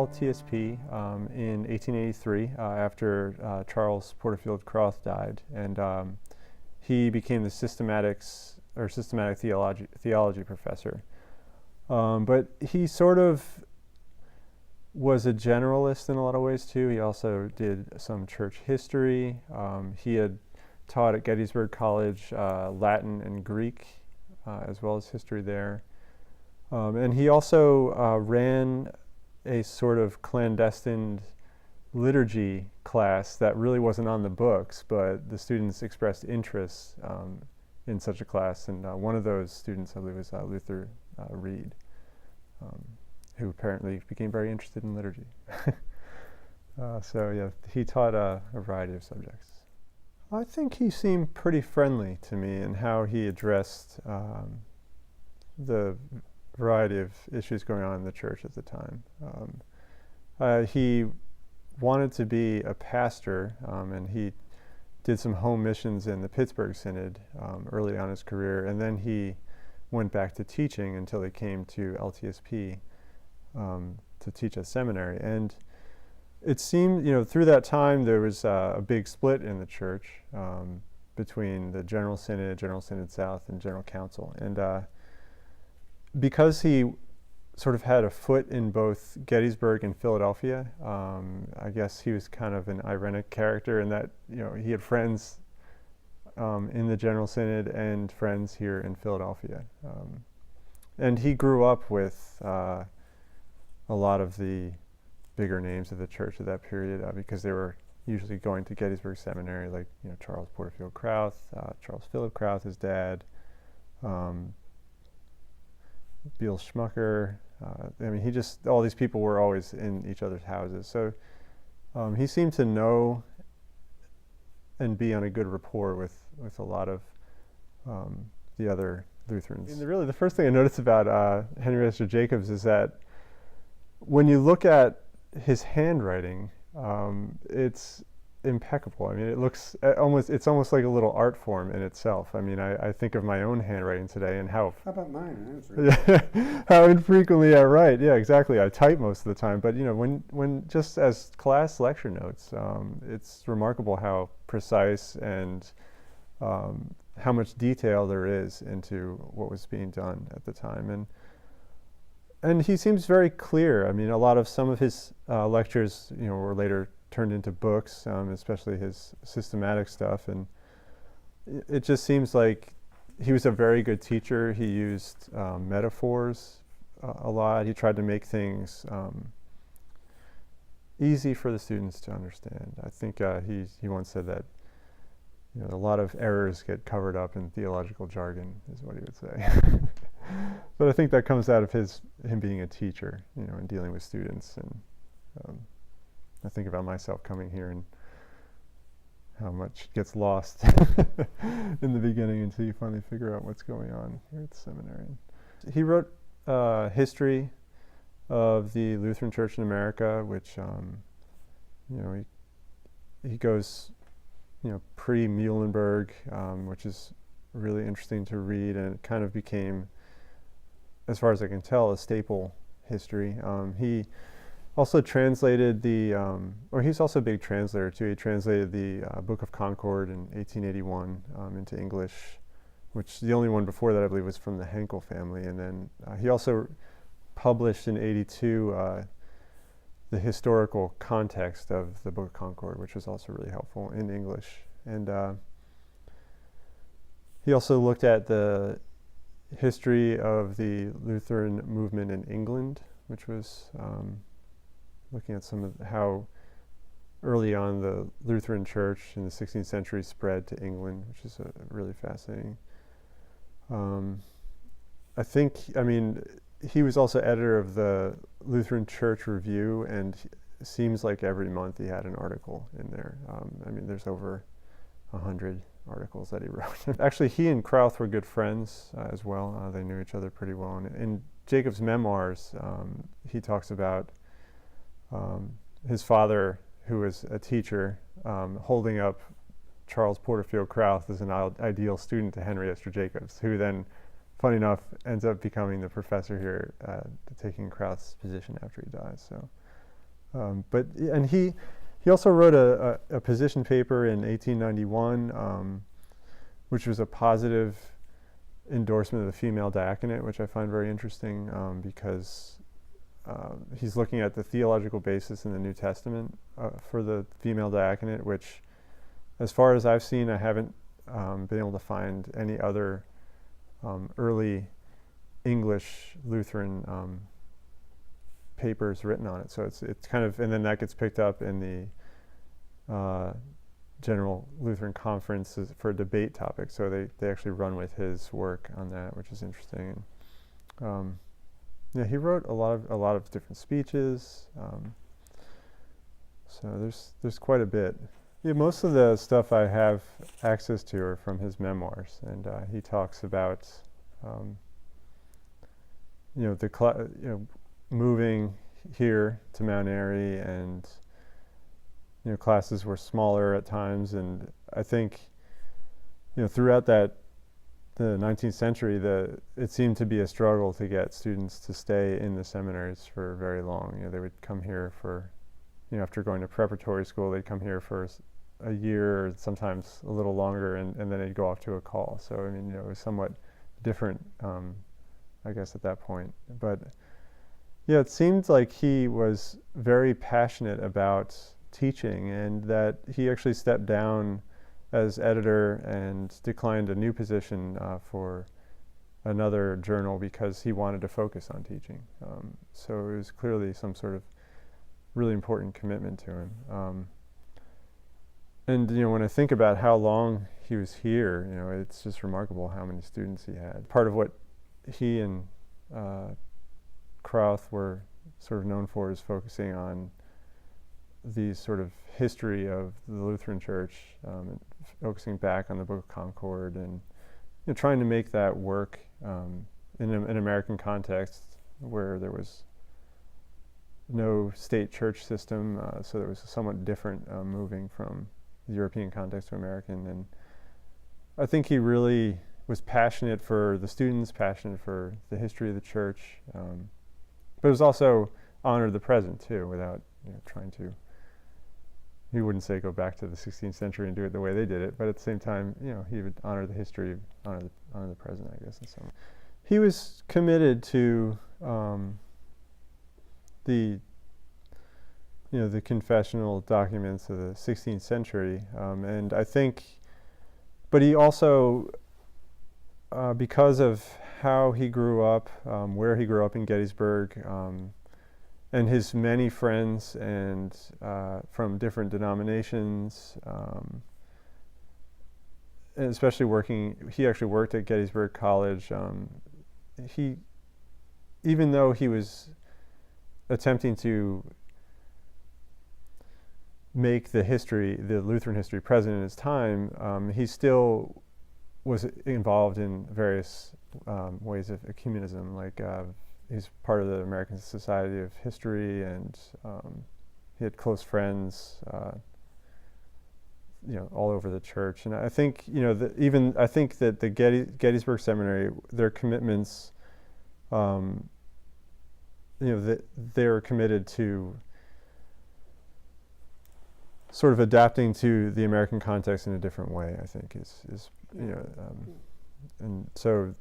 LTSP in 1883 after Charles Porterfield Croth died, and he became the systematic theology professor. But he sort of was a generalist in a lot of ways too. He also did some church history. He had taught at Gettysburg College Latin and Greek, as well as history there. And he also ran a sort of clandestine liturgy class that really wasn't on the books, but the students expressed interest in such a class. And one of those students, I believe, was Luther Reed, who apparently became very interested in liturgy. So yeah, he taught a variety of subjects. I think he seemed pretty friendly to me in how he addressed the variety of issues going on in the church at the time. He wanted to be a pastor, and he did some home missions in the Pittsburgh Synod early on in his career, and then he went back to teaching until he came to LTSP to teach at seminary. And it seemed, through that time there was a big split in the church between the General Synod South, and General Council. And because he sort of had a foot in both Gettysburg and Philadelphia, I guess he was kind of an ironic character in that, he had friends in the General Synod and friends here in Philadelphia. And he grew up with a lot of the bigger names of the church at that period because they were usually going to Gettysburg Seminary, like Charles Porterfield Croth, Charles Philip Croth, his dad, Beal Schmucker. All these people were always in each other's houses. So he seemed to know and be on a good rapport with a lot of the other Lutherans. And really, the first thing I noticed about Henry Eyster Jacobs is that when you look at his handwriting, it's impeccable. It looks it's almost like a little art form in itself. I think of my own handwriting today and how about mine? how infrequently I write. Yeah, exactly. I type most of the time, but when just as class lecture notes, it's remarkable how precise and how much detail there is into what was being done at the time. And he seems very clear. A lot of some of his lectures, were later turned into books, especially his systematic stuff. And it just seems like he was a very good teacher. He used metaphors a lot. He tried to make things easy for the students to understand. I think he once said that a lot of errors get covered up in theological jargon, is what he would say. But I think that comes out of him being a teacher, and dealing with students. And I think about myself coming here and how much gets lost in the beginning until you finally figure out what's going on here at the seminary. He wrote history of the Lutheran Church in America, which he goes pre-Muhlenberg, which is really interesting to read, and it kind of became, as far as I can tell, a staple history. He also translated he's also a big translator too. He translated the Book of Concord in 1881 into English, which the only one before that I believe was from the Henkel family. And then he also published in 82 the historical context of the Book of Concord, which was also really helpful in English. And he also looked at the history of the Lutheran movement in England, which was looking at some of how early on the Lutheran Church in the 16th century spread to England, which is really fascinating. He was also editor of the Lutheran Church Review, and it seems like every month he had an article in there. There's over 100 articles that he wrote. Actually, he and Croth were good friends as well. They knew each other pretty well. And in Jacobs' memoirs, he talks about his father, who was a teacher, holding up Charles Porterfield Croth as an ideal student to Henry Eyster Jacobs, who then, funny enough, ends up becoming the professor here, taking Croth's position after he dies. So And he also wrote a position paper in 1891, which was a positive endorsement of the female diaconate, which I find very interesting because he's looking at the theological basis in the New Testament for the female diaconate, which, as far as I've seen, I haven't been able to find any other early English Lutheran papers written on it. So it's kind of, and then that gets picked up in the General Lutheran Conference for a debate topic. So they actually run with his work on that, which is interesting. And, yeah, he wrote a lot of different speeches. So there's quite a bit. Yeah, most of the stuff I have access to are from his memoirs, and he talks about moving here to Mount Airy, and classes were smaller at times, and I think throughout the 19th century, it seemed to be a struggle to get students to stay in the seminaries for very long. They would come here for, after going to preparatory school, they'd come here for a year, or sometimes a little longer, and then they'd go off to a call. So I mean, it was somewhat different, I guess, at that point. But yeah, it seemed like he was very passionate about teaching, and that he actually stepped down as editor and declined a new position for another journal because he wanted to focus on teaching. So it was clearly some sort of really important commitment to him. And when I think about how long he was here, it's just remarkable how many students he had. Part of what he and Krauth were sort of known for is focusing on the sort of history of the Lutheran Church, and focusing back on the Book of Concord, and trying to make that work in an American context where there was no state church system, so it was somewhat different moving from the European context to American. And I think he really was passionate for the students, passionate for the history of the church, but it was also honored the present too, without trying to. He wouldn't say go back to the 16th century and do it the way they did it, but at the same time, he would honor the history, honor the present, I guess, in some way. He was committed to the confessional documents of the 16th century, and I think, but he also, because of how he grew up, where he grew up in Gettysburg, and his many friends and from different denominations, and especially he actually worked at Gettysburg College. Even though he was attempting to make the Lutheran history present in his time, he still was involved in various ways of ecumenism, like he's part of the American Society of History, and he had close friends, all over the church. And I think, I think that the Gettysburg Seminary, their commitments, they were committed to sort of adapting to the American context in a different way, I think, and so,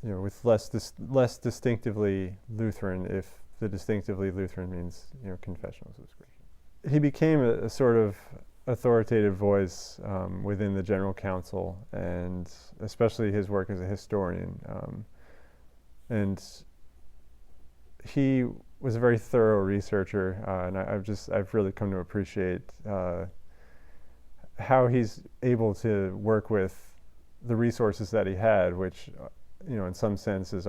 with less distinctively Lutheran, if the distinctively Lutheran means, confessional subscription. He became a sort of authoritative voice within the General Council, and especially his work as a historian. And he was a very thorough researcher, and I've really come to appreciate how he's able to work with the resources that he had, which, in some senses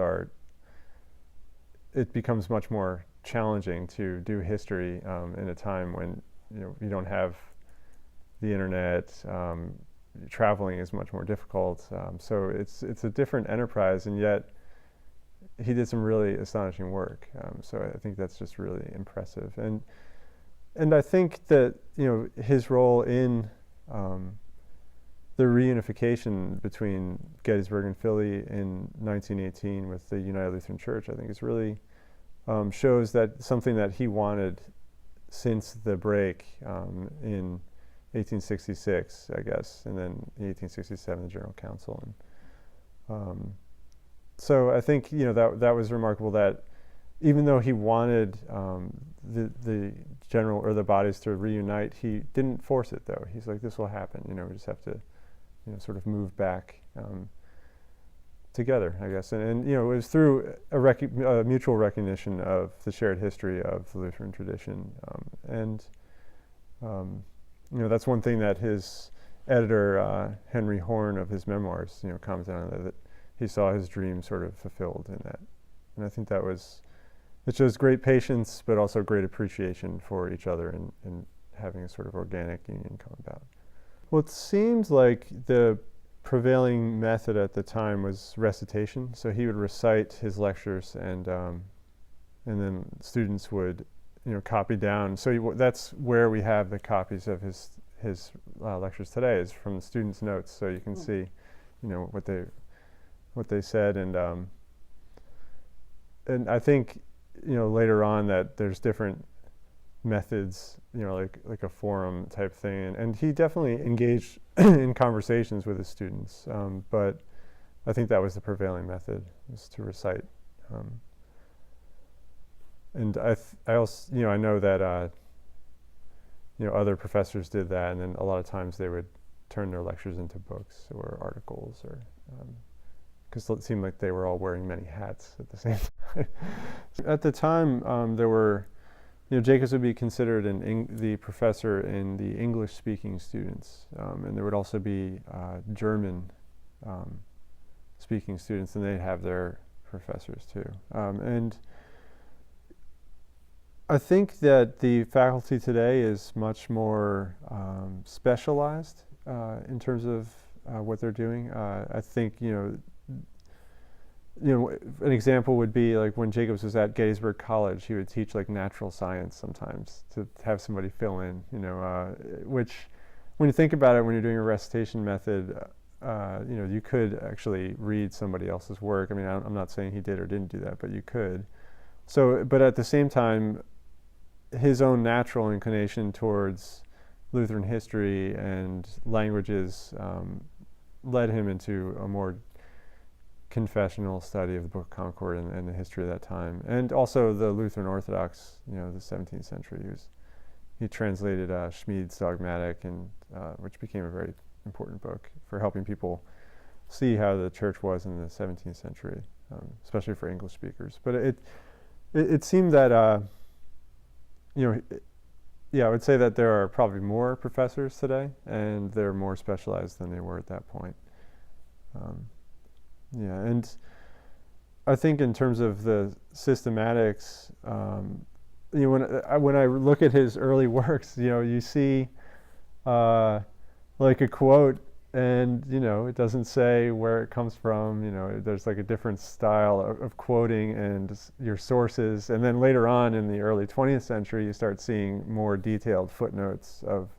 it becomes much more challenging to do history in a time when you don't have the internet. Traveling is much more difficult, so it's a different enterprise, and yet he did some really astonishing work. So I think that's just really impressive, and I think that his role in the reunification between Gettysburg and Philly in 1918 with the United Lutheran Church, I think is really shows that something that he wanted since the break in 1866, I guess, and then in 1867 the General Council. And so I think that was remarkable, that even though he wanted the general or the bodies to reunite, he didn't force it, though. He's like, this will happen. We just have to sort of move back together, I guess. And it was through a mutual recognition of the shared history of the Lutheran tradition. That's one thing that his editor, Henry Horn, of his memoirs, commented on, that he saw his dream sort of fulfilled in that. And I think it shows great patience, but also great appreciation for each other, and having a sort of organic union come about. Well, it seems like the prevailing method at the time was recitation. So he would recite his lectures, and then students would copy down. So that's where we have the copies of his lectures today, is from the students' notes. So you can see what they said, and I think later on that there's different methods, like a forum type thing, and he definitely engaged in conversations with his students, but I think that was the prevailing method, was to recite. And I also I know that other professors did that, and then a lot of times they would turn their lectures into books or articles, or because it seemed like they were all wearing many hats at the same time. At the time, there were, Jacobs would be considered the professor in the English-speaking students, and there would also be German-speaking students, and they'd have their professors too. And I think that the faculty today is much more specialized in terms of what they're doing. I think an example would be like when Jacobs was at Gettysburg College, he would teach like natural science sometimes to have somebody fill in, which when you think about it, when you're doing a recitation method, you could actually read somebody else's work. I mean, I'm not saying he did or didn't do that, but you could. So, but at the same time, his own natural inclination towards Lutheran history and languages led him into a more confessional study of the Book of Concord and the history of that time, and also the Lutheran Orthodox, the 17th century. He translated Schmid's Dogmatic, and which became a very important book for helping people see how the church was in the 17th century, especially for English speakers. But it seemed that I would say that there are probably more professors today, and they're more specialized than they were at that point. And I think in terms of the systematics, when I look at his early works, you see like a quote, and it doesn't say where it comes from. There's like a different style of quoting and your sources, and then later on in the early 20th century, you start seeing more detailed footnotes of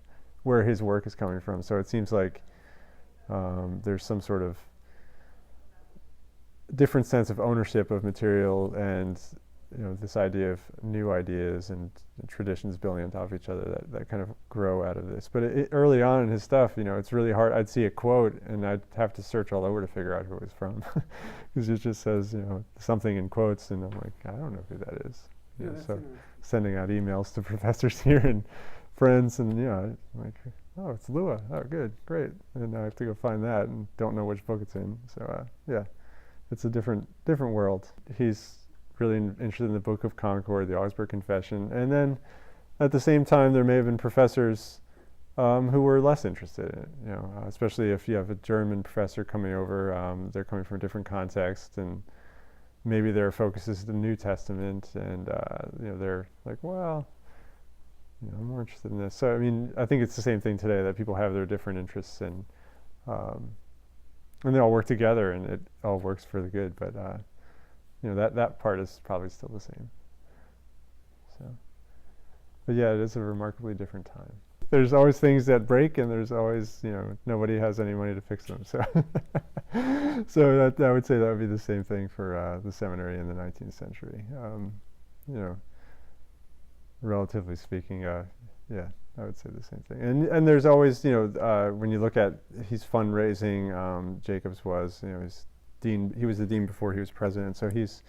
where his work is coming from. So it seems like there's some sort of different sense of ownership of material, and this idea of new ideas and traditions building on top of each other that kind of grow out of this. But early on in his stuff, it's really hard. I'd see a quote and I'd have to search all over to figure out who it was from, because it just says something in quotes, and I'm like, I don't know who that is. So sending out emails to professors here and friends, and I'm like, oh, it's Lua. Oh, good, great. And now I have to go find that and don't know which book it's in. So it's a different world. He's really interested in the Book of Concord, the Augsburg Confession, and then at the same time there may have been professors who were less interested in it. Especially if you have a German professor coming over, they're coming from a different context, and maybe their focus is the New Testament, and they're like, well, I'm more interested in this. So I mean, I think it's the same thing today, that people have their different interests, and they all work together, and it all works for the good. But that part is probably still the same. So, but yeah, it is a remarkably different time. There's always things that break, and there's always nobody has any money to fix them. So, so I would say that would be the same thing for the seminary in the 19th century. relatively speaking, yeah, I would say the same thing. And there's always, when you look at his fundraising, Jacobs was, he's dean. He was the dean before he was president, so he's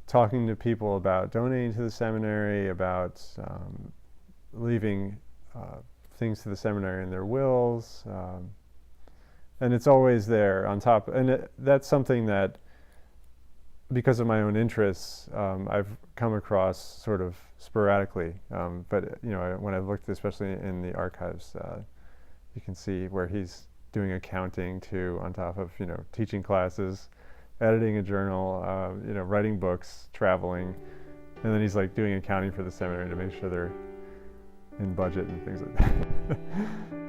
talking to people about donating to the seminary, about leaving things to the seminary in their wills, and it's always there on top. And that's something that, because of my own interests, I've come across sort of sporadically. But when I've looked, especially in the archives, you can see where he's doing accounting too, on top of teaching classes, editing a journal, writing books, traveling, and then he's like doing accounting for the seminary to make sure they're in budget and things like that.